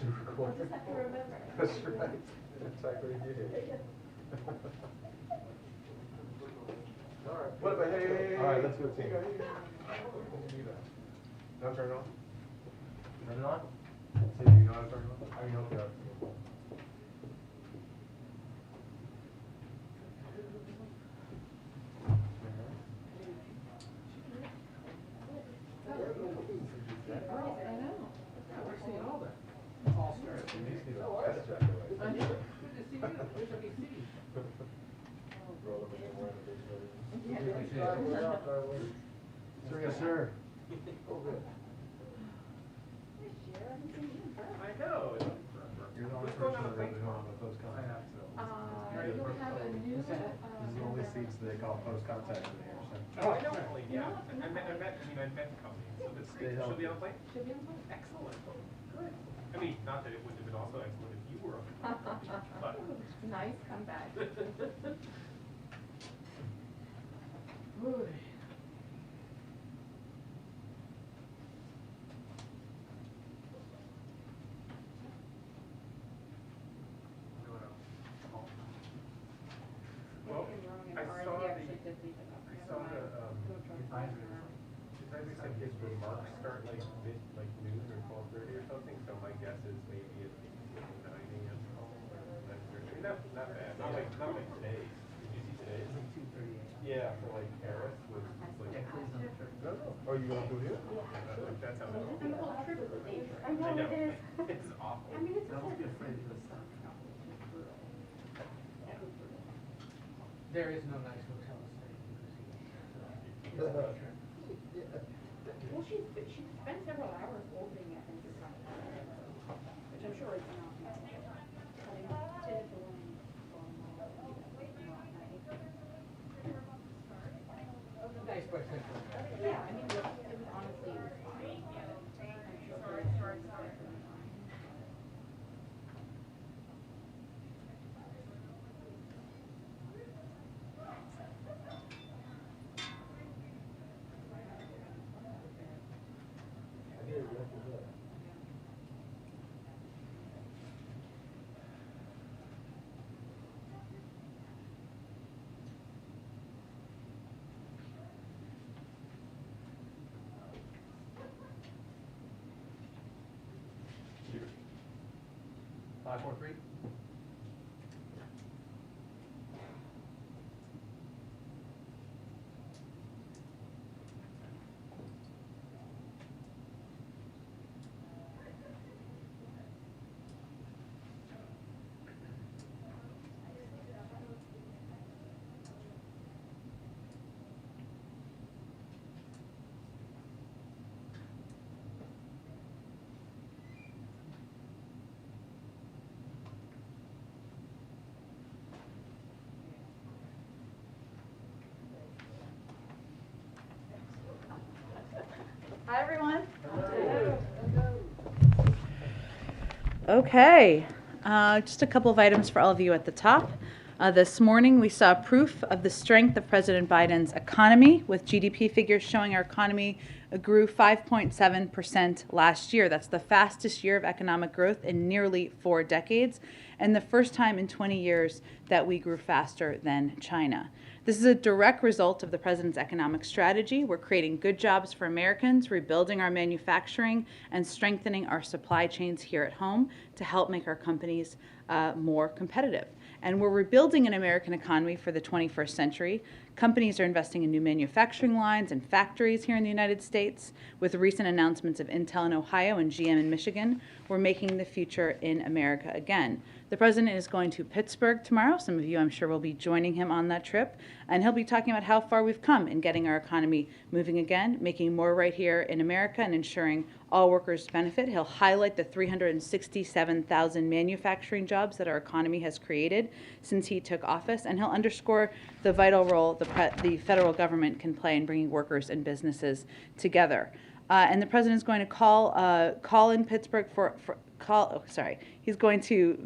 to record. Just have to remember. That's right. That's exactly what you did. All right. What about, hey. All right, let's go team. Now turn it on. Turn it on? So you know how to turn it on? I mean, okay. Yes, sir. Oh, good. I know. You're the only person that really know about post contact. You'll have a new. This is the only seats they call post contact in here. So. Oh, I know. Like, yeah. I met the company, so that's great. She'll be on the plane? She'll be on the plane. Excellent. Good. I mean, not that it wouldn't have been also excellent if you were on the plane, but. Nice comeback. Well, I saw the advisor said his remarks start like noon or 12:30 or something. So my guess is maybe it's 9 a.m. or 9:30. Not bad. Not like today. Did you see today? It's like 2:30. Yeah, for like Paris was like. Oh, you going to do it? That's how it is. And the whole trip is dangerous. I know it is. It's awful. I mean, it's Don't be afraid of the sun. There is no nice hotel to stay in. Well, she spent several hours opening it and just which I'm sure is enough. Nice place. Yeah, I mean, it was honestly, it was fine. I'm sure very fine. Five, four, three. Hi, everyone. Okay, just a couple of items for all of you at the top. This morning, we saw proof of the strength of President Biden's economy, with GDP figures showing our economy grew 5.7% last year. That's the fastest year of economic growth in nearly 4 decades, and the first time in 20 years that we grew faster than China. This is a direct result of the president's economic strategy. We're creating good jobs for Americans, rebuilding our manufacturing, and strengthening our supply chains here at home to help make our companies more competitive. And we're rebuilding an American economy for the 21st century. Companies are investing in new manufacturing lines and factories here in the United States. With recent announcements of Intel in Ohio and GM in Michigan, we're making the future in America again. The president is going to Pittsburgh tomorrow. Some of you, I'm sure, will be joining him on that trip. And he'll be talking about how far we've come in getting our economy moving again, making more right here in America, and ensuring all workers benefit. He'll highlight the 367,000 manufacturing jobs that our economy has created since he took office. And he'll underscore the vital role the federal government can play in bringing workers and businesses together. And the president is going to call in Pittsburgh he's going to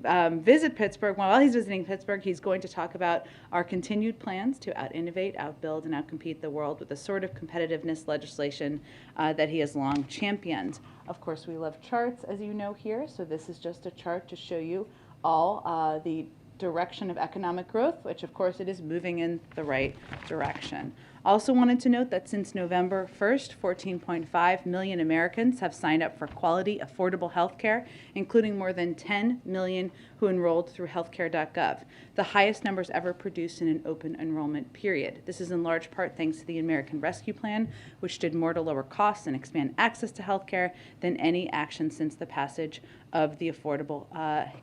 visit Pittsburgh. While he's visiting Pittsburgh, he's going to talk about our continued plans to out-innovate, outbuild, and outcompete the world with the sort of competitiveness legislation that he has long championed. Of course, we love charts, as you know here, so this is just a chart to show you all the direction of economic growth, which of course it is moving in the right direction. Also wanted to note that since November 1st, 14.5 million Americans have signed up for quality, affordable health care, including more than 10 million who enrolled through healthcare.gov, the highest numbers ever produced in an open enrollment period. This is in large part thanks to the American Rescue Plan, which did more to lower costs and expand access to health care than any action since the passage of the Affordable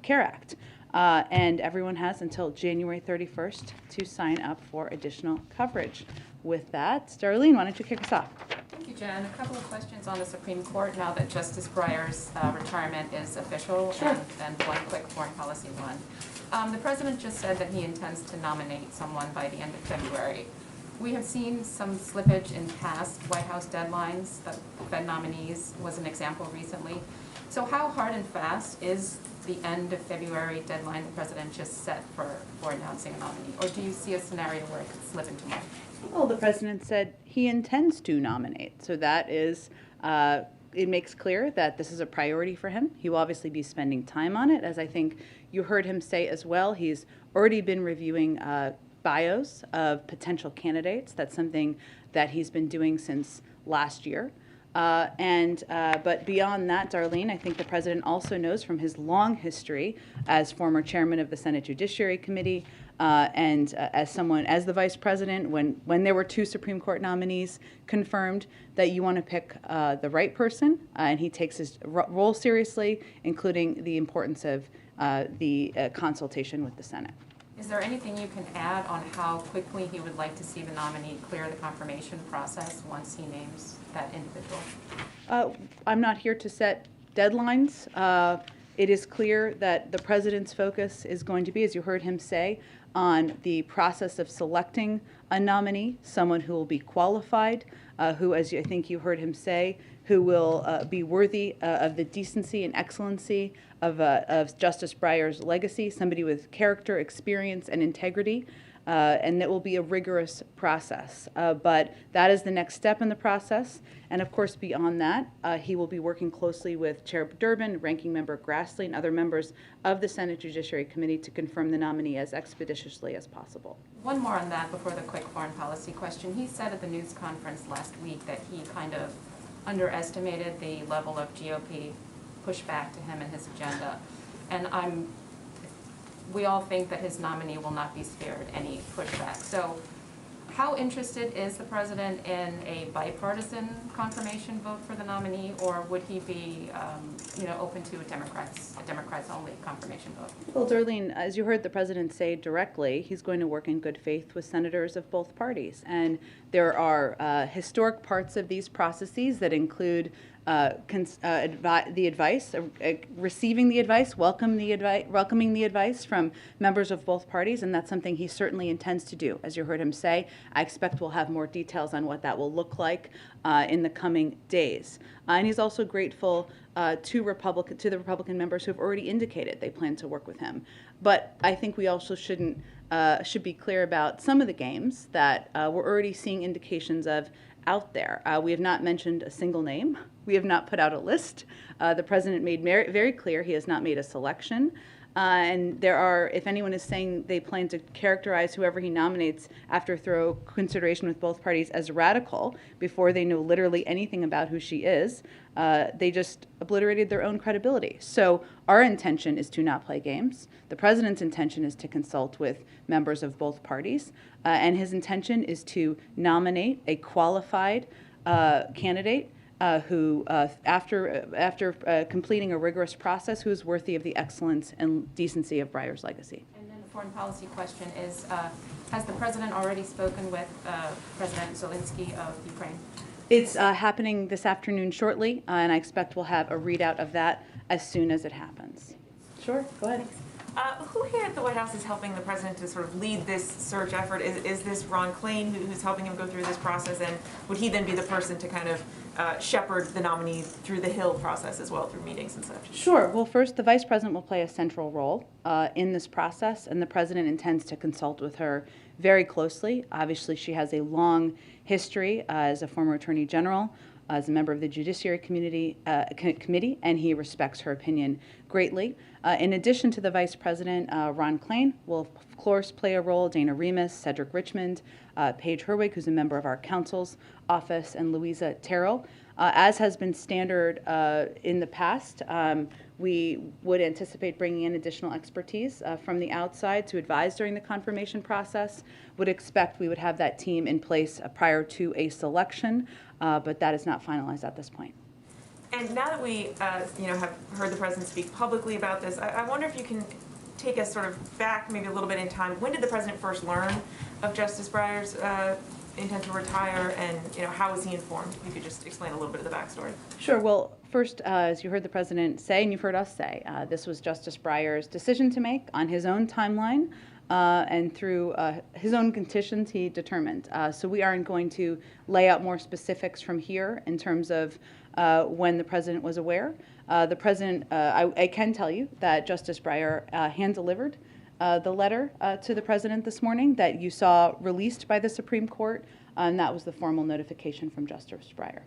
Care Act. And everyone has until January 31st to sign up for additional coverage. With that, Darlene, why don't you kick us off? Thank you, Jen. A couple of questions on the Supreme Court now that Justice Breyer's retirement is official, Sure. and one quick foreign policy one. The president just said that he intends to nominate someone by the end of February. We have seen some slippage in past White House deadlines. The Fed nominees was an example recently. So how hard and fast is the end of February deadline the president just set for announcing a nominee? Or do you see a scenario where it could slip into March? Well, the president said he intends to nominate. So that is, it makes clear that this is a priority for him. He will obviously be spending time on it. As I think you heard him say as well, he's already been reviewing bios of potential candidates. That's something that he's been doing since last year. But beyond that, Darlene, I think the president also knows from his long history as former chairman of the Senate Judiciary Committee and as the vice president, when there were two Supreme Court nominees confirmed, that you want to pick the right person, and he takes his role seriously, including the importance of the consultation with the Senate. Is there anything you can add on how quickly he would like to see the nominee clear the confirmation process once he names that individual? I'm not here to set deadlines. It is clear that the president's focus is going to be, as you heard him say, on the process of selecting a nominee, someone who will be qualified, who, as I think you heard him say, who will be worthy of the decency and excellency of Justice Breyer's legacy, somebody with character, experience, and integrity, and that will be a rigorous process. But that is the next step in the process. And of course, beyond that, he will be working closely with Chair Durbin, Ranking Member Grassley, and other members of the Senate Judiciary Committee to confirm the nominee as expeditiously as possible. One more on that before the quick foreign policy question. He said at the news conference last week that he kind of underestimated the level of GOP pushback to him and his agenda. And we all think that his nominee will not be spared any pushback. So how interested is the president in a bipartisan confirmation vote for the nominee, or would he be open to a Democrats only confirmation vote? Well, Darlene, as you heard the president say directly, he's going to work in good faith with senators of both parties. And there are historic parts of these processes that include the advice, receiving the advice, welcoming the advice from members of both parties, and that's something he certainly intends to do. As you heard him say, I expect we'll have more details on what that will look like in the coming days. And he's also grateful to the Republican members who have already indicated they plan to work with him. But I think we also should be clear about some of the games that we're already seeing indications of out there. We have not mentioned a single name. We have not put out a list. The president made very clear he has not made a selection. And there are, if anyone is saying they plan to characterize whoever he nominates after thorough consideration with both parties as radical before they know literally anything about who she is, they just obliterated their own credibility. So our intention is to not play games. The president's intention is to consult with members of both parties. And his intention is to nominate a qualified candidate who, after completing a rigorous process, who is worthy of the excellence and decency of Breyer's legacy. And then the foreign policy question is, has the president already spoken with President Zelensky of Ukraine? It's happening this afternoon shortly, and I expect we'll have a readout of that as soon as it happens. Sure, go ahead. Who here at the White House is helping the president to sort of lead this search effort? Is this Ron Klain who's helping him go through this process, and would he then be the person to kind of shepherd the nominee through the Hill process as well, through meetings and such? Sure. Well, first, the vice president will play a central role in this process, and the president intends to consult with her very closely. Obviously, she has a long history as a former attorney general, as a member of the Judiciary Committee, and he respects her opinion greatly. In addition to the Vice President, Ron Klain will, of course, play a role. Dana Remus, Cedric Richmond, Paige Herwig, who's a member of our counsel's office, and Louisa Terrell. As has been standard in the past, we would anticipate bringing in additional expertise from the outside to advise during the confirmation process. Would expect we would have that team in place prior to a selection, but that is not finalized at this point. And now that we, have heard the president speak publicly about this, I wonder if you can take us sort of back maybe a little bit in time. When did the president first learn of Justice Breyer's intent to retire, and how was he informed? If you could just explain a little bit of the backstory. Sure. Well, first, as you heard the president say, and you've heard us say, this was Justice Breyer's decision to make on his own timeline. And through his own conditions, he determined. So we aren't going to lay out more specifics from here in terms of when the president was aware. The president, I can tell you that Justice Breyer hand-delivered the letter to the president this morning that you saw released by the Supreme Court, and that was the formal notification from Justice Breyer.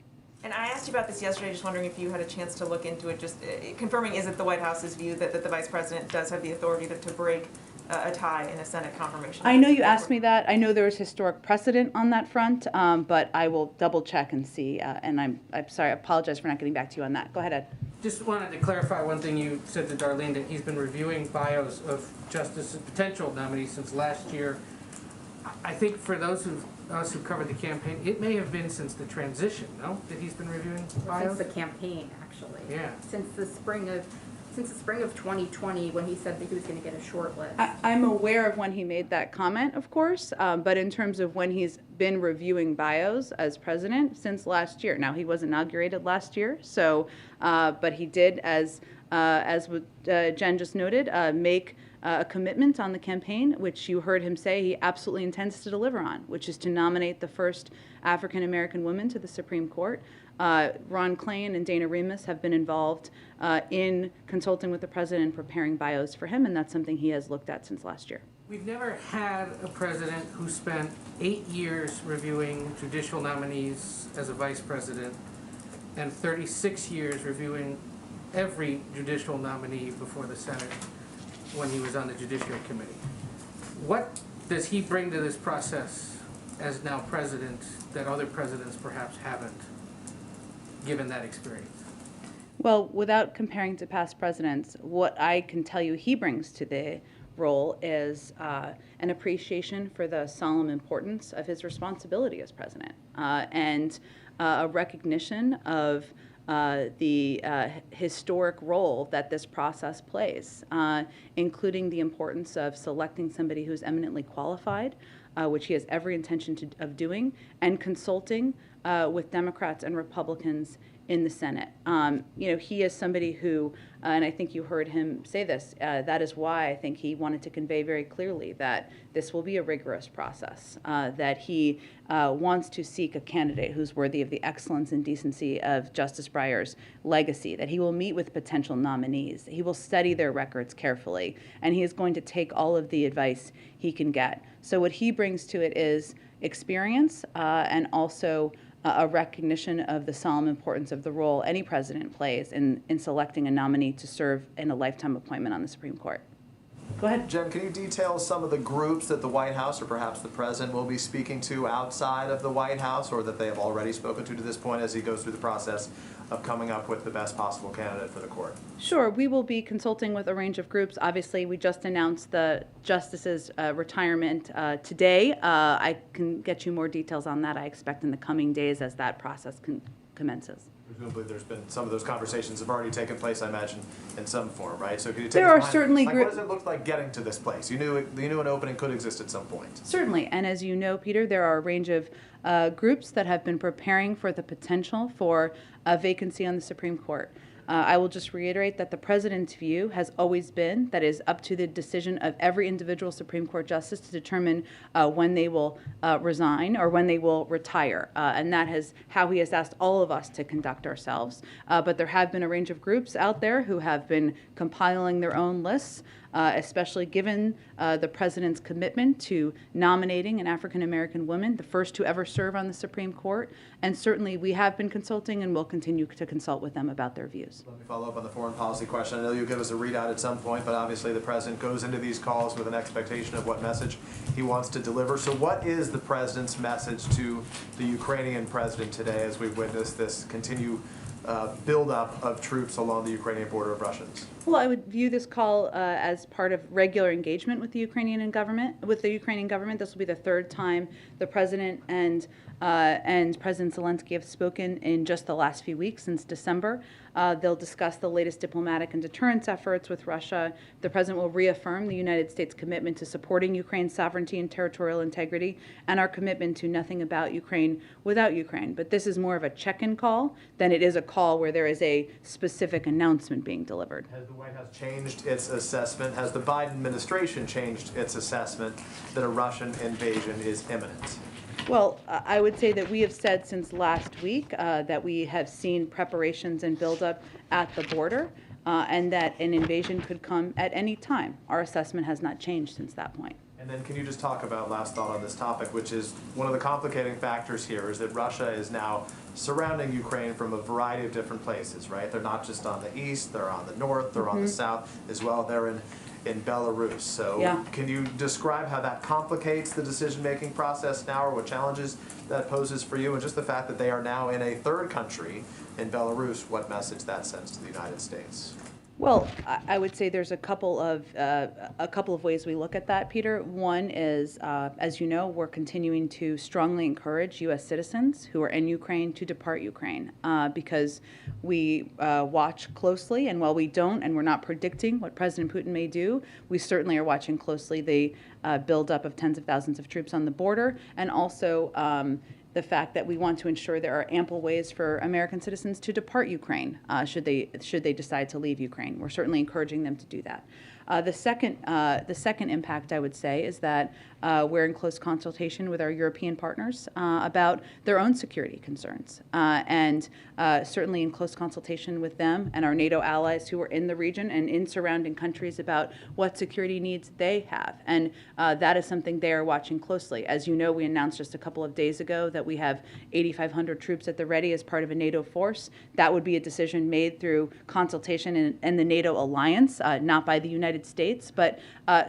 And I asked you about this yesterday, just wondering if you had a chance to look into it, just confirming, is it the White House's view that the vice president does have the authority to break a tie in a Senate confirmation? I know you asked me that. I know there is historic precedent on that front, but I will double check and see. And I'm sorry, I apologize for not getting back to you on that. Go ahead, Ed. Just wanted to clarify one thing you said to Darlene, that he's been reviewing bios of potential nominees since last year. I think for those of us who covered the campaign, it may have been since the transition, no? That he's been reviewing bios? Since the campaign, actually. Yeah. Since the spring of 2020, when he said that he was going to get a short list. I'm aware of when he made that comment, of course, but in terms of when he's been reviewing bios as president, since last year. Now, he was inaugurated last year, so, but he did, as Jen just noted, make a commitment on the campaign, which you heard him say he absolutely intends to deliver on, which is to nominate the first African-American woman to the Supreme Court. Ron Klain and Dana Remus have been involved in consulting with the president and preparing bios for him, and that's something he has looked at since last year. We've never had a president who spent 8 years reviewing judicial nominees as a vice president and 36 years reviewing every judicial nominee before the Senate when he was on the Judiciary Committee. What does he bring to this process as now president that other presidents perhaps haven't, given that experience? Well, without comparing to past presidents, what I can tell you he brings to the role is an appreciation for the solemn importance of his responsibility as president, and a recognition of the historic role that this process plays, including the importance of selecting somebody who's eminently qualified, which he has every intention of doing, and consulting with Democrats and Republicans in the Senate. He is somebody who, and I think you heard him say this, that is why I think he wanted to convey very clearly that this will be a rigorous process, that he wants to seek a candidate who's worthy of the excellence and decency of Justice Breyer's legacy, that he will meet with potential nominees, he will study their records carefully, and he is going to take all of the advice he can get. So what he brings to it is experience and also a recognition of the solemn importance of the role any president plays in selecting a nominee to serve in a lifetime appointment on the Supreme Court. Go ahead. Jen, can you detail some of the groups that the White House or perhaps the president will be speaking to outside of the White House, or that they have already spoken to this point as he goes through the process of coming up with the best possible candidate for the court? Sure. We will be consulting with a range of groups. Obviously, we just announced the justice's retirement today. I can get you more details on that, I expect, in the coming days as that process commences. Presumably there's been some of those conversations have already taken place, I imagine, in some form, right? So could you take There us are behind, certainly what does it look like getting to this place? You knew an opening could exist at some point. Certainly, and as you know, Peter, there are a range of groups that have been preparing for the potential for a vacancy on the Supreme Court. I will just reiterate that the President's view has always been that it is up to the decision of every individual Supreme Court justice to determine when they will resign or when they will retire. And that is how he has asked all of us to conduct ourselves. But there have been a range of groups out there who have been compiling their own lists, especially given the President's commitment to nominating an African-American woman, the first to ever serve on the Supreme Court. And certainly we have been consulting and will continue to consult with them about their views. Let me follow up on the foreign policy question. I know you'll give us a readout at some point, but obviously the President goes into these calls with an expectation of what message he wants to deliver. So what is the President's message to the Ukrainian President today as we witness this continued buildup of troops along the Ukrainian border of Russians? Well, I would view this call as part of regular engagement with the Ukrainian government. This will be the third time the President and President Zelensky have spoken in just the last few weeks since December. They'll discuss the latest diplomatic and deterrence efforts with Russia. The President will reaffirm the United States' commitment to supporting Ukraine's sovereignty and territorial integrity and our commitment to nothing about Ukraine without Ukraine. But this is more of a check-in call than it is a call where there is a specific announcement being delivered. Has the White House changed its assessment? Has the Biden administration changed its assessment that a Russian invasion is imminent? Well, I would say that we have said since last week that we have seen preparations and buildup at the border and that an invasion could come at any time. Our assessment has not changed since that point. And then can you just talk about, last thought on this topic, which is one of the complicating factors here is that Russia is now surrounding Ukraine from a variety of different places, right? They're not just on the east, they're on the north, they're on the south as well. They're in Belarus. So can you describe how that complicates the decision-making process now, or what challenges that poses for you, and just the fact that they are now in a third country in Belarus, what message that sends to the United States? Well, I would say there's a couple of ways we look at that, Peter. One is, as you know, we're continuing to strongly encourage U.S. citizens who are in Ukraine to depart Ukraine because we watch closely, and while we don't and we're not predicting what President Putin may do, we certainly are watching closely the buildup of tens of thousands of troops on the border, and also the fact that we want to ensure there are ample ways for American citizens to depart Ukraine should they decide to leave Ukraine. We're certainly encouraging them to do that. The second impact, I would say, is that we're in close consultation with our European partners about their own security concerns, and certainly in close consultation with them and our NATO allies who are in the region and in surrounding countries about what security needs they have. And that is something they are watching closely. As you know, we announced just a couple of days ago that we have 8,500 troops at the ready as part of a NATO force. That would be a decision made through consultation in the NATO alliance, not by the United States, but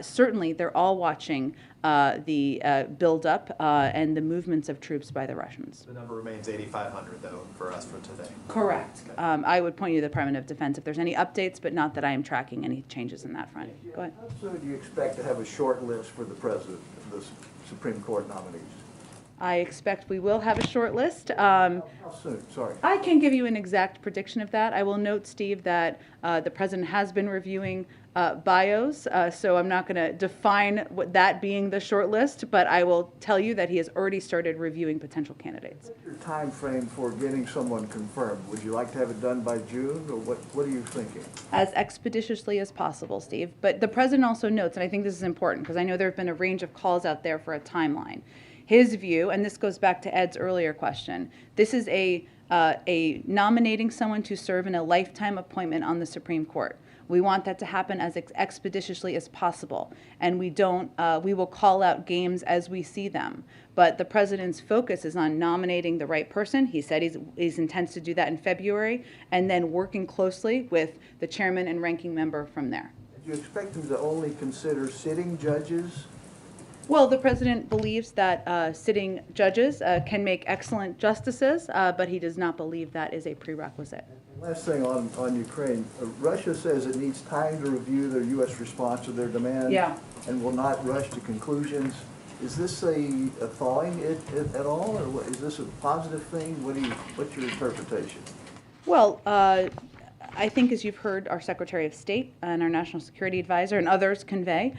certainly they're all watching the buildup and the movements of troops by the Russians. The number remains 8,500, though, for us for today. Correct. Okay. I would point you to the Department of Defense if there's any updates, but not that I am tracking any changes in that front. Go ahead. How soon do you expect to have a short list for the President of the Supreme Court nominees? I expect we will have a short list. How soon? Sorry. I can't give you an exact prediction of that. I will note, Steve, that the President has been reviewing bios, so I'm not going to define what that being the short list, but I will tell you that he has already started reviewing potential candidates. What's your time frame for getting someone confirmed? Would you like to have it done by June, or what are you thinking? As expeditiously as possible, Steve. But the President also notes, and I think this is important because I know there have been a range of calls out there for a timeline. His view, and this goes back to Ed's earlier question, this is a nominating someone to serve in a lifetime appointment on the Supreme Court. We want that to happen as expeditiously as possible, and we will call out games as we see them. But the President's focus is on nominating the right person. He said he intends to do that in February, and then working closely with the chairman and ranking member from there. Do you expect him to only consider sitting judges? Well, the President believes that sitting judges can make excellent justices, but he does not believe that is a prerequisite. Last thing on Ukraine, Russia says it needs time to review their U.S. response to their demands and will not rush to conclusions. Is this a thawing at all, or is this a positive thing? What's your interpretation? Well, I think as you've heard our Secretary of State and our National Security Advisor and others convey,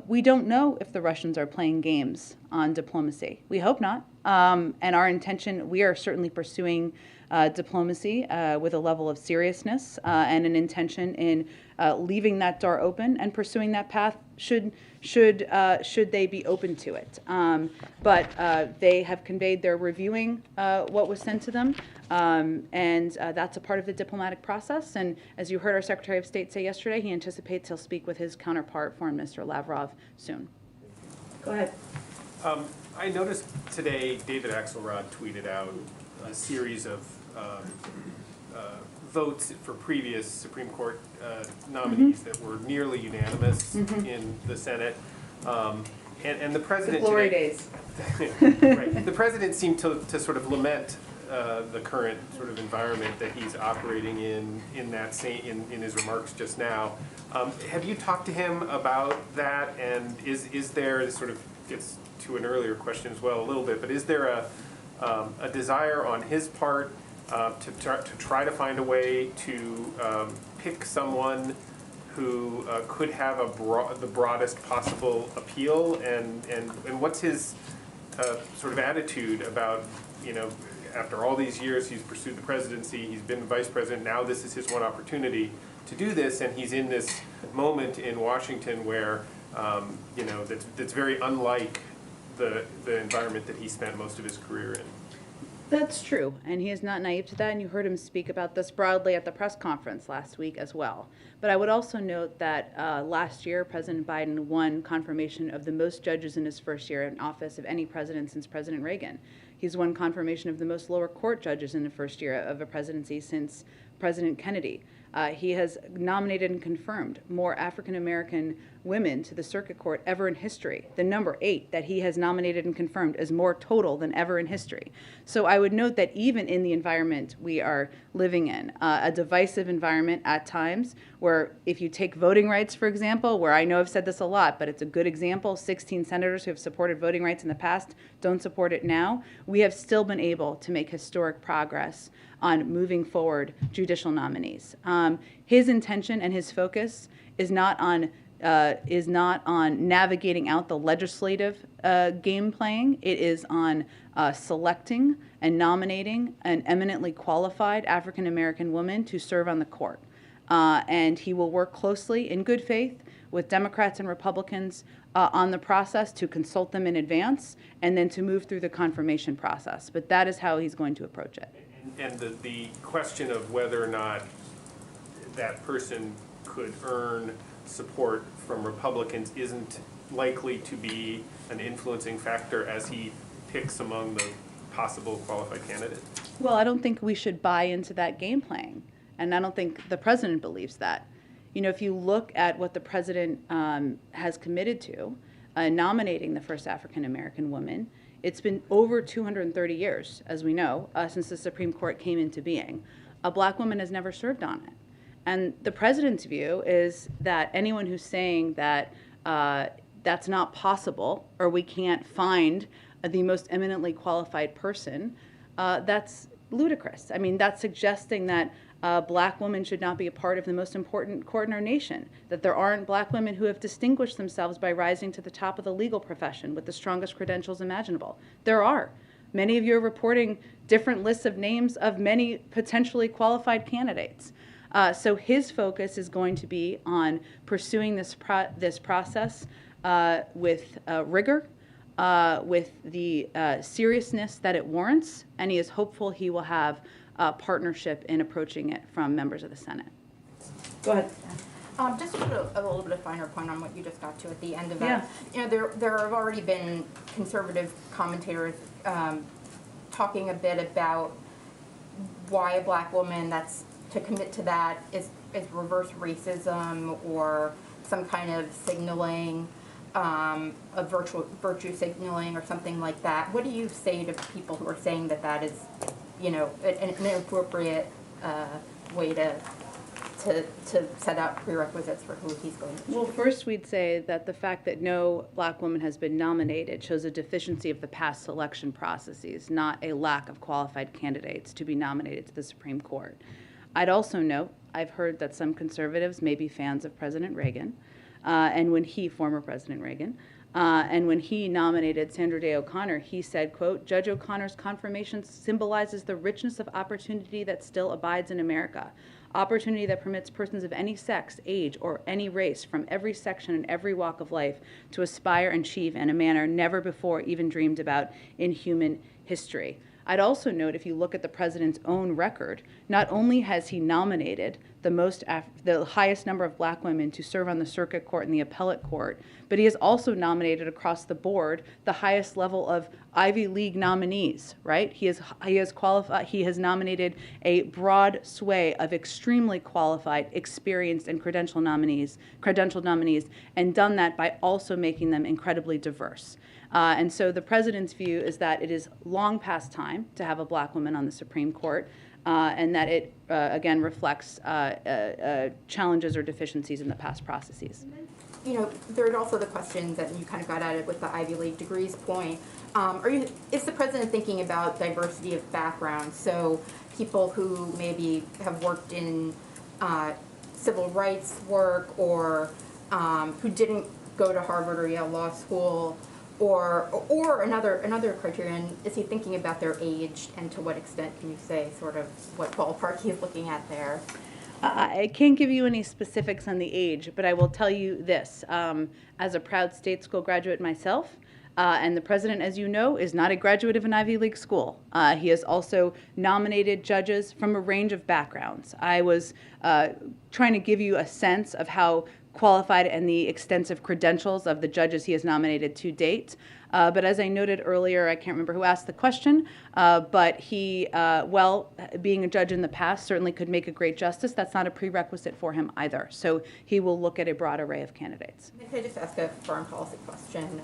We don't know if the Russians are playing games on diplomacy. We hope not. And our intention, we are certainly pursuing diplomacy with a level of seriousness and an intention in leaving that door open and pursuing that path should they be open to it. But they have conveyed they're reviewing what was sent to them, and that's a part of the diplomatic process. And as you heard our Secretary of State say yesterday, he anticipates he'll speak with his counterpart, Foreign Minister Lavrov, soon. Go ahead. I noticed today David Axelrod tweeted out a series of votes for previous Supreme Court nominees that were nearly unanimous in the Senate. And the president Glory today, days. right, the president seemed to sort of lament the current sort of environment that he's operating in that in his remarks just now. Have you talked to him about that? And is there, this sort of gets to an earlier question as well a little bit, but is there a desire on his part to try to find a way to pick someone who could have the broadest possible appeal, and what's his sort of attitude about, you know, after all these years he's pursued the presidency, he's been vice president, now this is his one opportunity to do this, and he's in this moment in Washington where, you know, that's very unlike the environment that he spent most of his career in. That's true, and he is not naive to that, and you heard him speak about this broadly at the press conference last week as well. But I would also note that last year, President Biden won confirmation of the most judges in his first year in office of any president since President Reagan. He's won confirmation of the most lower court judges in the first year of a presidency since President Kennedy. He has nominated and confirmed more African-American women to the circuit court ever in history. The number 8 that he has nominated and confirmed is more total than ever in history. So I would note that even in the environment we are living in, a divisive environment at times, where if you take voting rights, for example, where I know I've said this a lot, but it's a good example, 16 senators who have supported voting rights in the past don't support it now, we have still been able to make historic progress on moving forward judicial nominees. His intention and his focus is not on navigating out the legislative game playing. It is on selecting and nominating an eminently qualified African American woman to serve on the court. And he will work closely in good faith with Democrats and Republicans on the process to consult them in advance and then to move through the confirmation process. But that is how he's going to approach it. And the question of whether or not that person could earn support from Republicans isn't likely to be an influencing factor as he picks among the possible qualified candidates? Well, I don't think we should buy into that game playing, and I don't think the president believes that. You know, if you look at what the president has committed to, nominating the first African American woman, it's been over 230 years, as we know, since the Supreme Court came into being. A black woman has never served on it. And the president's view is that anyone who's saying that that's not possible or we can't find the most eminently qualified person, that's ludicrous. I mean, that's suggesting that black women should not be a part of the most important court in our nation, that there aren't black women who have distinguished themselves by rising to the top of the legal profession with the strongest credentials imaginable. There are. Many of you are reporting different lists of names of many potentially qualified candidates. So his focus is going to be on pursuing this process with rigor, with the seriousness that it warrants, and he is hopeful he will have partnership in approaching it from members of the Senate. Go ahead. Just to put a little bit of finer point on what you just got to at the end of that. You know, there have already been conservative commentators talking a bit about why a black woman that's to commit to that is reverse racism or some kind of signaling, of virtue signaling or something like that. What do you say to people who are saying that that is, you know, an inappropriate way to set out prerequisites for who he's going to choose? Well, first we'd say that the fact that no black woman has been nominated shows a deficiency of the past selection processes, not a lack of qualified candidates to be nominated to the Supreme Court. I'd also note, I've heard that some conservatives may be fans of President Reagan, and when he, former President Reagan, and when he nominated Sandra Day O'Connor, he said, quote, "Judge O'Connor's confirmation symbolizes the richness of opportunity that still abides in America. Opportunity that permits persons of any sex, age, or any race from every section and every walk of life to aspire and achieve in a manner never before even dreamed about in human history." I'd also note, if you look at the president's own record, not only has he nominated the highest number of black women to serve on the circuit court and the appellate court, but he has also nominated across the board the highest level of Ivy League nominees, right? He has nominated a broad sway of extremely qualified, experienced, and credentialed nominees, and done that by also making them incredibly diverse. And so the president's view is that it is long past time to have a black woman on the Supreme Court, and that it, again, reflects challenges or deficiencies in the past processes. You know, there are also the questions that you kind of got at it with the Ivy League degrees point. Is the president thinking about diversity of background? So people who maybe have worked in civil rights work, or who didn't go to Harvard or Yale Law School, or another criterion, is he thinking about their age, and to what extent can you say sort of what ballpark he's looking at there? I can't give you any specifics on the age, but I will tell you this. As a proud state school graduate myself, and the president, as you know, is not a graduate of an Ivy League school. He has also nominated judges from a range of backgrounds. I was trying to give you a sense of how qualified and the extensive credentials of the judges he has nominated to date. But as I noted earlier, I can't remember who asked the question, but he, being a judge in the past, certainly could make a great justice. That's not a prerequisite for him either. So he will look at a broad array of candidates. Can I just ask a foreign policy question?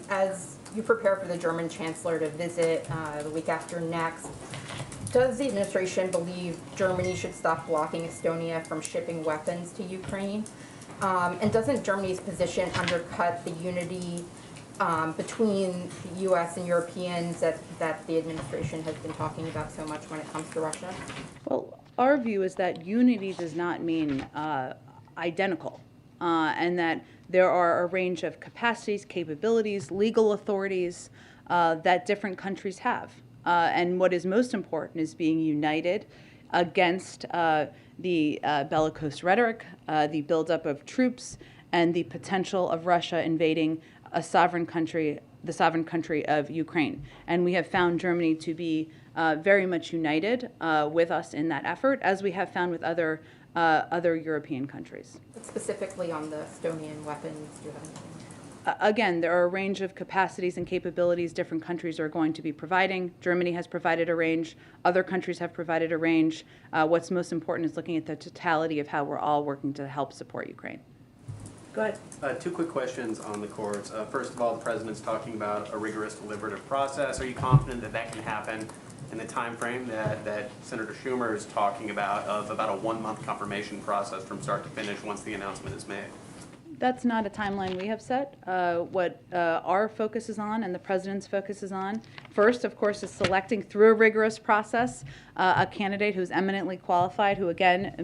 As you prepare for the German chancellor to visit the week after next, does the administration believe Germany should stop blocking Estonia from shipping weapons to Ukraine? And doesn't Germany's position undercut the unity between the U.S. and Europeans that the administration has been talking about so much when it comes to Russia? Well, our view is that unity does not mean identical, and that there are a range of capacities, capabilities, legal authorities that different countries have. And what is most important is being united against the bellicose rhetoric, the buildup of troops, and the potential of Russia invading a sovereign country, the sovereign country of Ukraine. And we have found Germany to be very much united with us in that effort, as we have found with other European countries. Specifically on the Estonian weapons, do you have anything? Again, there are a range of capacities and capabilities different countries are going to be providing. Germany has provided a range. Other countries have provided a range. What's most important is looking at the totality of how we're all working to help support Ukraine. Go ahead. Two quick questions on the courts. First of all, the president's talking about a rigorous deliberative process. Are you confident that that can happen in the time frame that Senator Schumer is talking about, of about a 1-month confirmation process from start to finish once the announcement is made? That's not a timeline we have set. What our focus is on, and the president's focus is on, first, of course, is selecting through a rigorous process a candidate who's eminently qualified, who again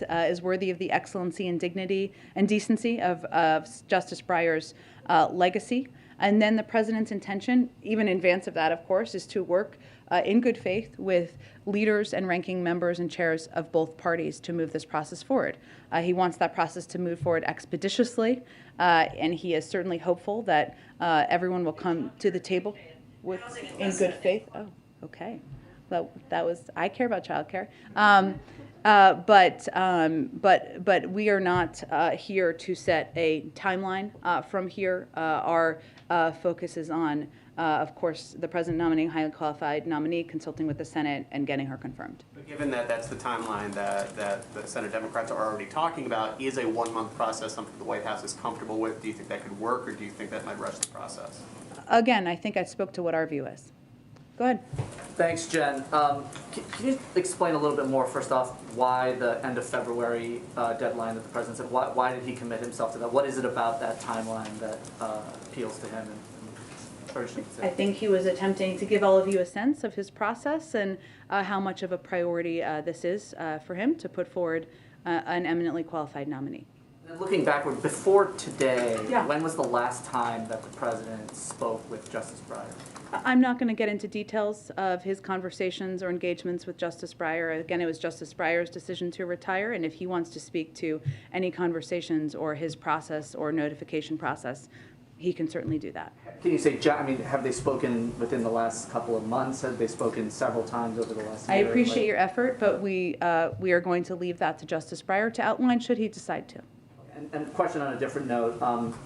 is worthy of the excellency and dignity and decency of Justice Breyer's legacy. And then the president's intention, even in advance of that, of course, is to work in good faith with leaders and ranking members and chairs of both parties to move this process forward. He wants that process to move forward expeditiously, and he is certainly hopeful that everyone will come to the table in good faith. Oh, okay. That was, I care about childcare. But we are not here to set a timeline from here. Our focus is on, of course, the president nominating a highly qualified nominee, consulting with the Senate, and getting her confirmed. But given that that's the timeline that the Senate Democrats are already talking about, is a 1-month process something the White House is comfortable with? Do you think that could work, or do you think that might rush the process? Again, I think I spoke to what our view is. Go ahead. Thanks, Jen. Can you explain a little bit more, first off, why the end of February deadline that the president said? Why did he commit himself to that? What is it about that timeline that appeals to him? I think he was attempting to give all of you a sense of his process and how much of a priority this is for him to put forward an eminently qualified nominee. And looking backward, before today, Yeah. when was the last time that the president spoke with Justice Breyer? I'm not going to get into details of his conversations or engagements with Justice Breyer. Again, it was Justice Breyer's decision to retire, and if he wants to speak to any conversations or his process or notification process, he can certainly do that. Can you say, I mean, have they spoken within the last couple of months? Have they spoken several times over the last year? I appreciate your effort, but we are going to leave that to Justice Breyer to outline should he decide to. And a question on a different note,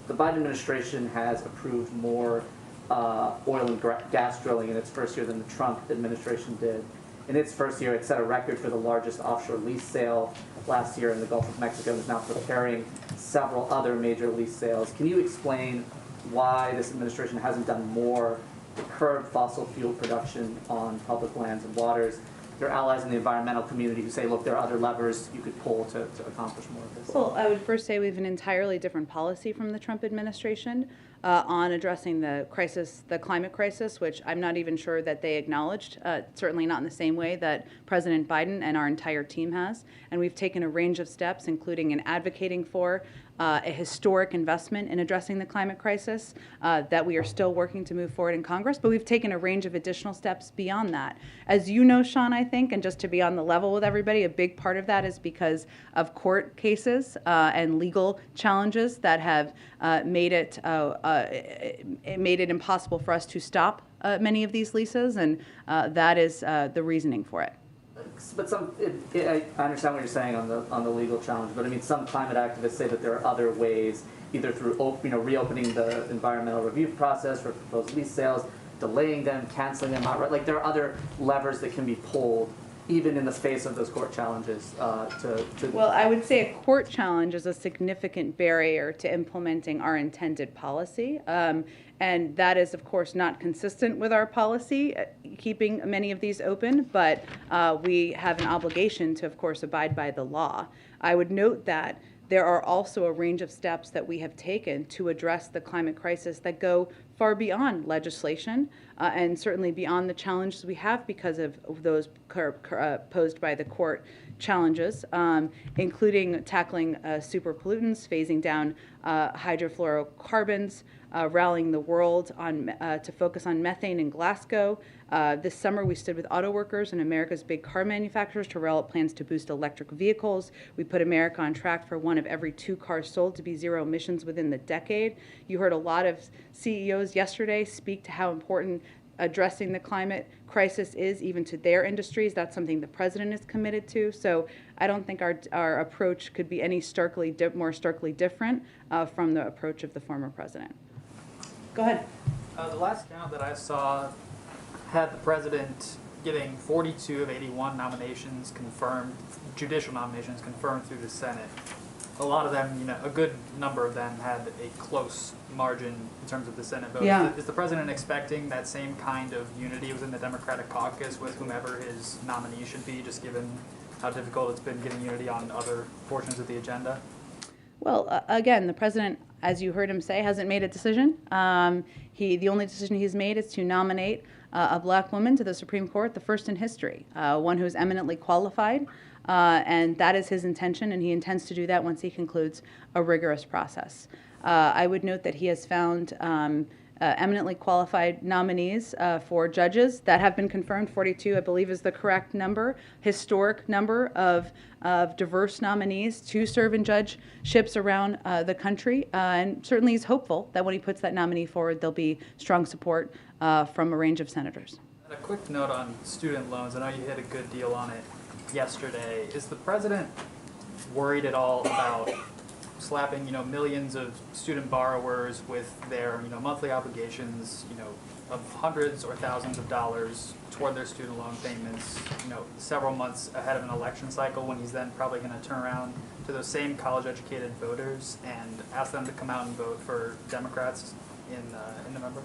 the Biden administration has approved more oil and gas drilling in its first year than the Trump administration did. In its first year, it set a record for the largest offshore lease sale last year in the Gulf of Mexico and is now preparing several other major lease sales. Can you explain why this administration hasn't done more to curb fossil fuel production on public lands and waters? Your allies in the environmental community who say, look, there are other levers you could pull to accomplish more of this. Well, I would first say we have an entirely different policy from the Trump administration on addressing the crisis, the climate crisis, which I'm not even sure that they acknowledged, certainly not in the same way that President Biden and our entire team has. And we've taken a range of steps, including in advocating for a historic investment in addressing the climate crisis that we are still working to move forward in Congress, but we've taken a range of additional steps beyond that. As you know, Sean, I think, and just to be on the level with everybody, a big part of that is because of court cases and legal challenges that have made it impossible for us to stop many of these leases, and that is the reasoning for it. But I understand what you're saying on the legal challenge, but I mean, some climate activists say that there are other ways, either through reopening the environmental review process for proposed lease sales, delaying them, canceling them outright. Like there are other levers that can be pulled, even in the face of those court challenges. Well, I would say a court challenge is a significant barrier to implementing our intended policy. And that is, of course, not consistent with our policy, keeping many of these open, but we have an obligation to, of course, abide by the law. I would note that there are also a range of steps that we have taken to address the climate crisis that go far beyond legislation and certainly beyond the challenges we have because of those posed by the court challenges, including tackling super pollutants, phasing down hydrofluorocarbons, rallying the world to focus on methane in Glasgow. This summer, we stood with auto workers and America's big car manufacturers to rail up plans to boost electric vehicles. We put America on track for 1 of every 2 cars sold to be zero emissions within the decade. You heard a lot of CEOs yesterday speak to how important addressing the climate crisis is even to their industries. That's something the president is committed to. So I don't think our approach could be any more starkly different from the approach of the former president. Go ahead. The last count that I saw had the president getting 42 of 81 nominations confirmed, judicial nominations confirmed through the Senate. A lot of them, a good number of them had a close margin in terms of the Senate vote. Yeah. Is the president expecting that same kind of unity within the Democratic caucus with whomever his nominee should be, just given how difficult it's been getting unity on other portions of the agenda? Well, again, the president, as you heard him say, hasn't made a decision. The only decision he's made is to nominate a black woman to the Supreme Court, the first in history, one who's eminently qualified, and that is his intention, and he intends to do that once he concludes a rigorous process. I would note that he has found eminently qualified nominees for judges that have been confirmed. 42, I believe, is the correct number, historic number of diverse nominees to serve in judgeships around the country. And certainly he's hopeful that when he puts that nominee forward, there'll be strong support from a range of senators. And a quick note on student loans. I know you hit a good deal on it yesterday. Is the president worried at all about slapping, millions of student borrowers with their, monthly obligations, of hundreds or thousands of dollars toward their student loan payments, several months ahead of an election cycle when he's then probably going to turn around to those same college-educated voters and ask them to come out and vote for Democrats in November?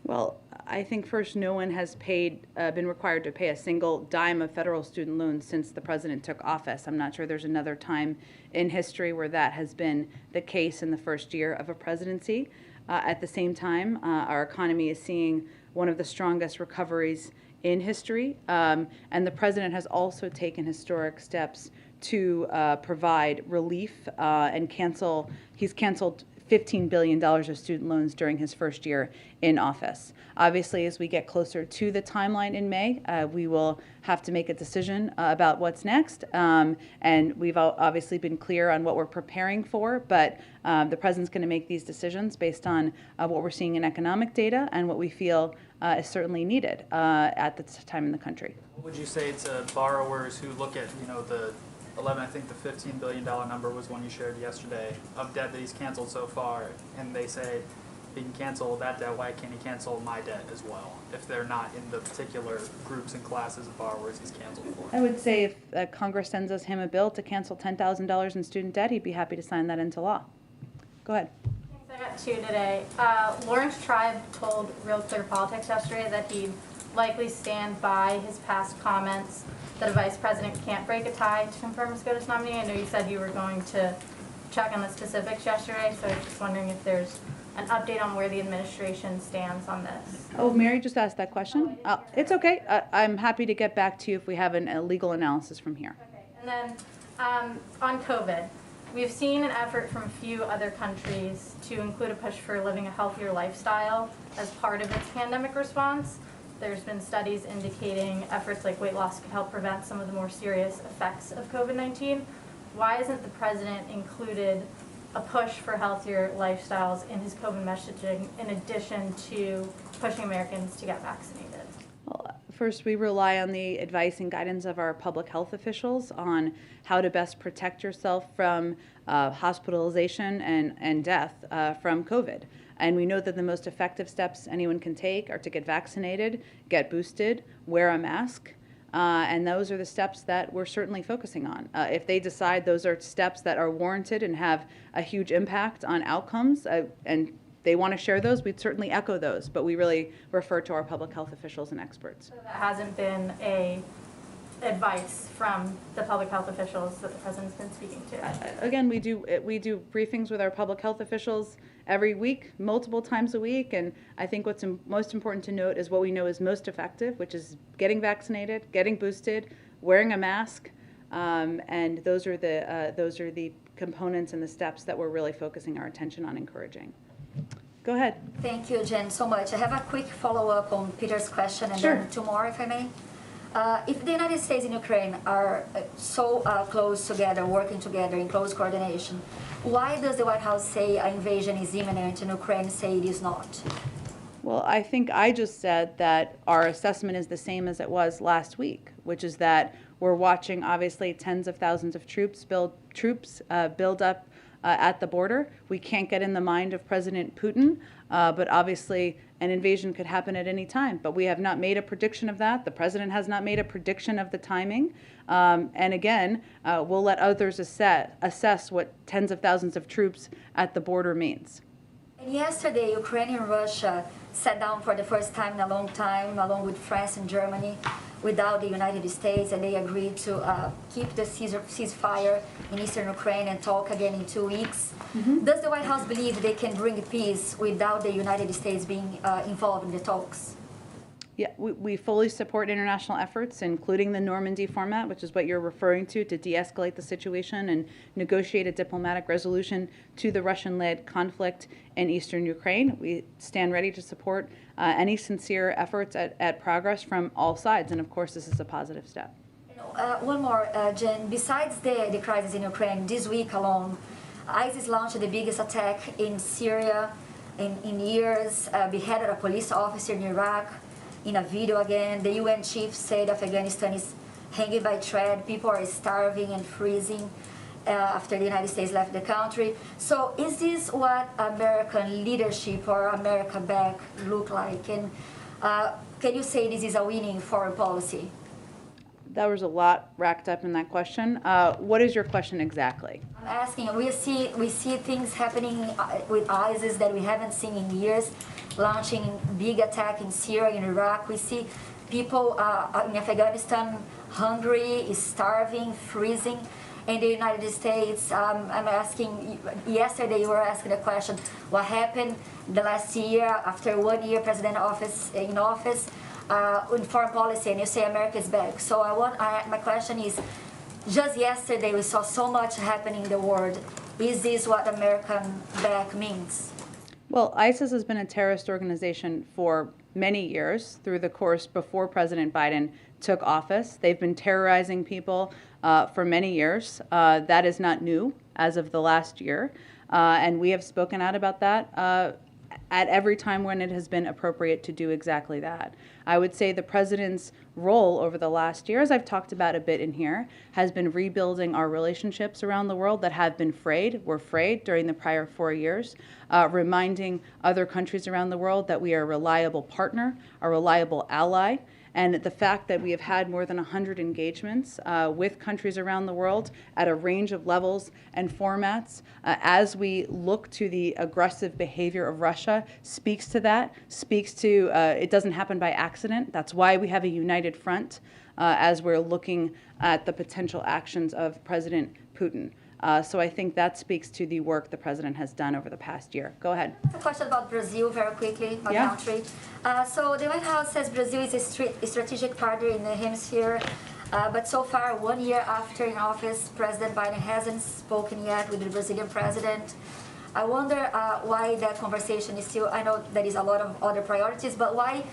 Well, I think first, no one has been required to pay a single dime of federal student loans since the president took office. I'm not sure there's another time in history where that has been the case in the first year of a presidency. At the same time, our economy is seeing one of the strongest recoveries in history, and the president has also taken historic steps to provide relief and he's canceled $15 billion of student loans during his first year in office. Obviously, as we get closer to the timeline in May, we will have to make a decision about what's next. And we've obviously been clear on what we're preparing for, but the president's going to make these decisions based on what we're seeing in economic data and what we feel is certainly needed at this time in the country. What would you say to borrowers who look at, the 11, I think the $15 billion number was one you shared yesterday, of debt that he's canceled so far, and they say, he can cancel that debt, why can't he cancel my debt as well, if they're not in the particular groups and classes of borrowers he's canceled for? I would say if Congress sends him a bill to cancel $10,000 in student debt, he'd be happy to sign that into law. Go ahead. I got two today. Lawrence Tribe told Real Clear Politics yesterday that he'd likely stand by his past comments that a vice president can't break a tie to confirm a SCOTUS nominee. I know you said you were going to check on the specifics yesterday, so I was just wondering if there's an update on where the administration stands on this. Oh, Mary just asked that question. It's okay. I'm happy to get back to you if we have a legal analysis from here. Okay. And then on COVID, we've seen an effort from a few other countries to include a push for living a healthier lifestyle as part of its pandemic response. There's been studies indicating efforts like weight loss could help prevent some of the more serious effects of COVID-19. Why isn't the president included a push for healthier lifestyles in his COVID messaging in addition to pushing Americans to get vaccinated? Well, first, we rely on the advice and guidance of our public health officials on how to best protect yourself from hospitalization and death from COVID. And we know that the most effective steps anyone can take are to get vaccinated, get boosted, wear a mask, and those are the steps that we're certainly focusing on. If they decide those are steps that are warranted and have a huge impact on outcomes, and they want to share those, we'd certainly echo those, but we really refer to our public health officials and experts. So that hasn't been advice from the public health officials that the president's been speaking to? Again, we do briefings with our public health officials every week, multiple times a week, and I think what's most important to note is what we know is most effective, which is getting vaccinated, getting boosted, wearing a mask, and those are the components and the steps that we're really focusing our attention on encouraging. Go ahead. Thank you, Jen, so much. I have a quick follow-up on Peter's question and Sure. then two more, if I may. If the United States and Ukraine are so close together, working together in close coordination, why does the White House say an invasion is imminent and Ukraine say it is not? Well, I think I just said that our assessment is the same as it was last week, which is that we're watching, obviously, tens of thousands of troops build up at the border. We can't get in the mind of President Putin, but obviously an invasion could happen at any time. But we have not made a prediction of that. The president has not made a prediction of the timing. And again, we'll let others assess what tens of thousands of troops at the border means. And yesterday, Ukraine and Russia sat down for the first time in a long time, along with France and Germany, without the United States, and they agreed to keep the ceasefire in eastern Ukraine and talk again in 2 weeks. Mm-hmm. Does the White House believe they can bring peace without the United States being involved in the talks? Yeah, we fully support international efforts, including the Normandy format, which is what you're referring to de-escalate the situation and negotiate a diplomatic resolution to the Russian-led conflict in eastern Ukraine. We stand ready to support any sincere efforts at progress from all sides, and of course this is a positive step. One more, Jen. Besides the crisis in Ukraine, this week alone, ISIS launched the biggest attack in Syria in years, beheaded a police officer in Iraq. In a video again, the UN chief said Afghanistan is hanging by thread. People are starving and freezing after the United States left the country. So is this what American leadership or America back look like? And can you say this is a winning foreign policy? There was a lot racked up in that question. What is your question exactly? I'm asking, we see things happening with ISIS that we haven't seen in years, launching big attack in Syria, in Iraq. We see people in Afghanistan hungry, starving, freezing. In the United States, I'm asking, yesterday you were asking the question, what happened the last year, after 1 year president in office, in foreign policy, and you say America is back. So my question is, just yesterday we saw so much happening in the world. Is this what American back means? Well, ISIS has been a terrorist organization for many years through the course before President Biden took office. They've been terrorizing people for many years. That is not new as of the last year. And we have spoken out about that at every time when it has been appropriate to do exactly that. I would say the president's role over the last year, as I've talked about a bit in here, has been rebuilding our relationships around the world that have been were frayed during the prior 4 years, reminding other countries around the world that we are a reliable partner, a reliable ally, and the fact that we have had more than 100 engagements with countries around the world at a range of levels and formats as we look to the aggressive behavior of Russia speaks to that, speaks to it doesn't happen by accident. That's why we have a united front as we're looking at the potential actions of President Putin. So I think that speaks to the work the president has done over the past year. Go ahead. A question about Brazil very quickly, my country. So the White House says Brazil is a strategic partner in the hemisphere, but so far, 1 year after in office, President Biden hasn't spoken yet with the Brazilian president. I wonder why that conversation is still, I know there is a lot of other priorities, but why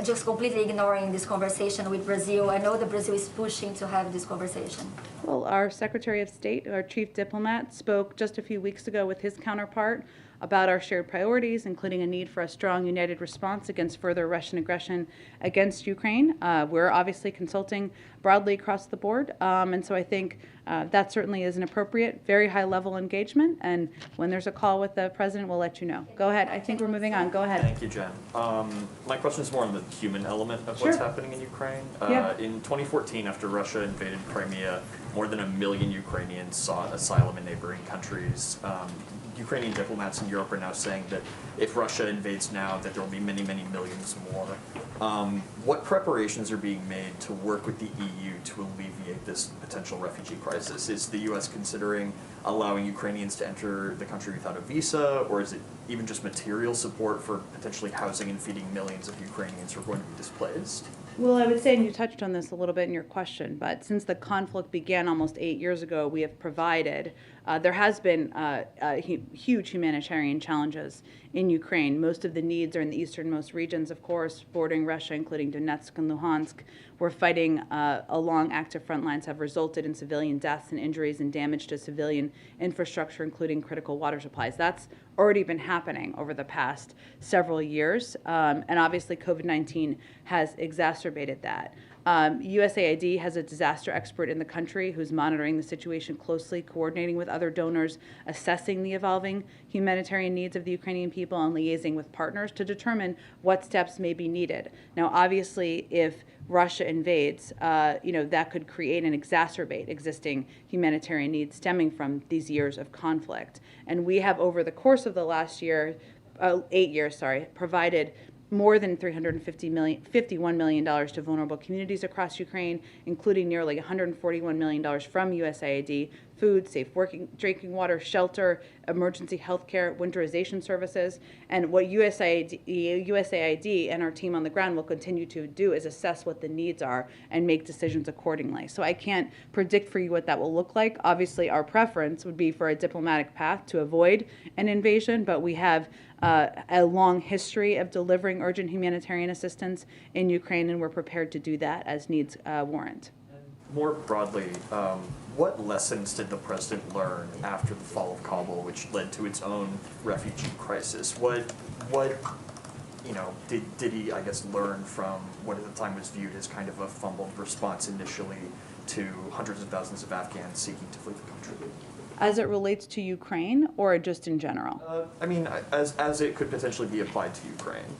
just completely ignoring this conversation with Brazil? I know that Brazil is pushing to have this conversation. Well, our Secretary of State, our chief diplomat, spoke just a few weeks ago with his counterpart about our shared priorities, including a need for a strong, united response against further Russian aggression against Ukraine. We're obviously consulting broadly across the board, and so I think that certainly is an appropriate, very high-level engagement, and when there's a call with the president, we'll let you know. Go ahead. I think we're moving on. Go ahead. Thank you, Jen. My question is more on the human element of what's happening in Ukraine. In 2014, after Russia invaded Crimea, more than 1 million Ukrainians sought asylum in neighboring countries. Ukrainian diplomats in Europe are now saying that if Russia invades now, that there will be many, many millions more. What preparations are being made to work with the EU to alleviate this potential refugee crisis? Is the U.S. considering allowing Ukrainians to enter the country without a visa, or is it even just material support for potentially housing and feeding millions of Ukrainians who are going to be displaced? Well, I would say, and you touched on this a little bit in your question, but since the conflict began almost 8 years ago, we have provided, there has been huge humanitarian challenges in Ukraine. Most of the needs are in the easternmost regions, of course, bordering Russia, including Donetsk and Luhansk, where fighting along active front lines have resulted in civilian deaths and injuries and damage to civilian infrastructure, including critical water supplies. That's already been happening over the past several years, and obviously COVID-19 has exacerbated that. USAID has a disaster expert in the country who's monitoring the situation closely, coordinating with other donors, assessing the evolving humanitarian needs of the Ukrainian people, and liaising with partners to determine what steps may be needed. Now, obviously, if Russia invades, that could create and exacerbate existing humanitarian needs stemming from these years of conflict. And we have, over the course of the last 8 years, provided more than $51 million to vulnerable communities across Ukraine, including nearly $141 million from USAID, food, safe drinking water, shelter, emergency health care, winterization services. And what USAID and our team on the ground will continue to do is assess what the needs are and make decisions accordingly. So I can't predict for you what that will look like. Obviously, our preference would be for a diplomatic path to avoid an invasion, but we have a long history of delivering urgent humanitarian assistance in Ukraine, and we're prepared to do that as needs warrant. More broadly, what lessons did the president learn after the fall of Kabul, which led to its own refugee crisis? What did he, I guess, learn from what at the time was viewed as kind of a fumbled response initially to hundreds of thousands of Afghans seeking to flee the country? As it relates to Ukraine, or just in general? As it could potentially be applied to Ukraine.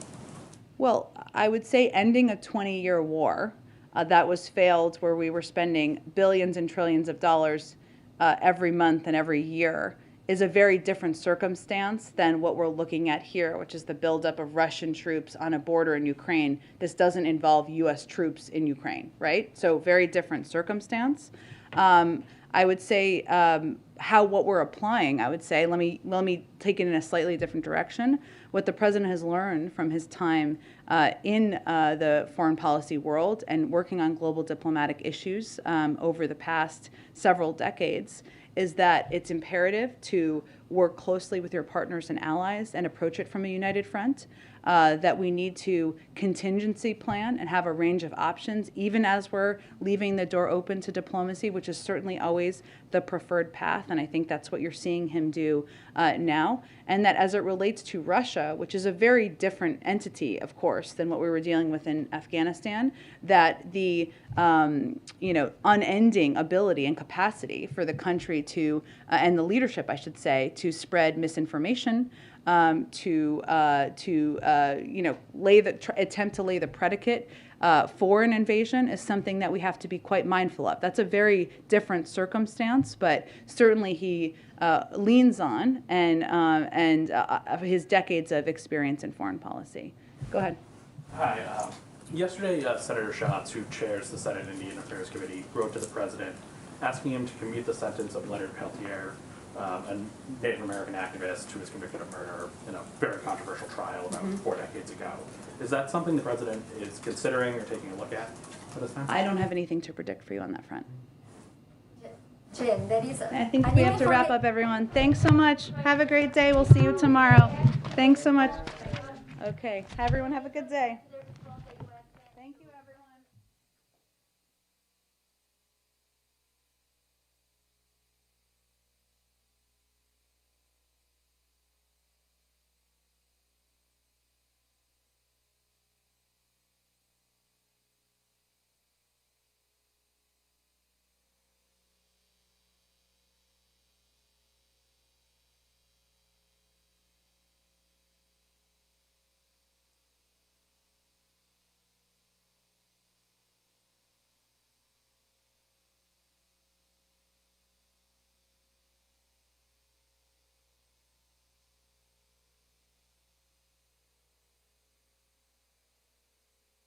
Well, I would say ending a 20-year war that was failed, where we were spending billions and trillions of dollars every month and every year, is a very different circumstance than what we're looking at here, which is the buildup of Russian troops on a border in Ukraine. This doesn't involve U.S. troops in Ukraine, right? So very different circumstance. I would say what we're applying, I would say, let me take it in a slightly different direction. what the president has learned from his time in the foreign policy world and working on global diplomatic issues over the past several decades is that it's imperative to work closely with your partners and allies and approach it from a united front, that we need to contingency plan and have a range of options, even as we're leaving the door open to diplomacy, which is certainly always the preferred path, and I think that's what you're seeing him do now. And that as it relates to Russia, which is a very different entity, of course, than what we were dealing with in Afghanistan, that the unending ability and capacity for the country to, and the leadership, I should say, to spread misinformation, attempt to lay the predicate for an invasion is something that we have to be quite mindful of. That's a very different circumstance, but certainly he leans on and his decades of experience in foreign policy. Go ahead. Hi. Yesterday, Senator Schatz, who chairs the Senate Indian Affairs Committee, wrote to the president asking him to commute the sentence of Leonard Peltier, a Native American activist who was convicted of murder in a very controversial trial about 4 decades ago. Is that something the president is considering or taking a look at this time? I don't have anything to predict for you on that front. Jen, there is I think we have to wrap up, everyone. Thanks so much. Have a great day. We'll see you tomorrow. Thanks so much. Okay. Everyone have a good day.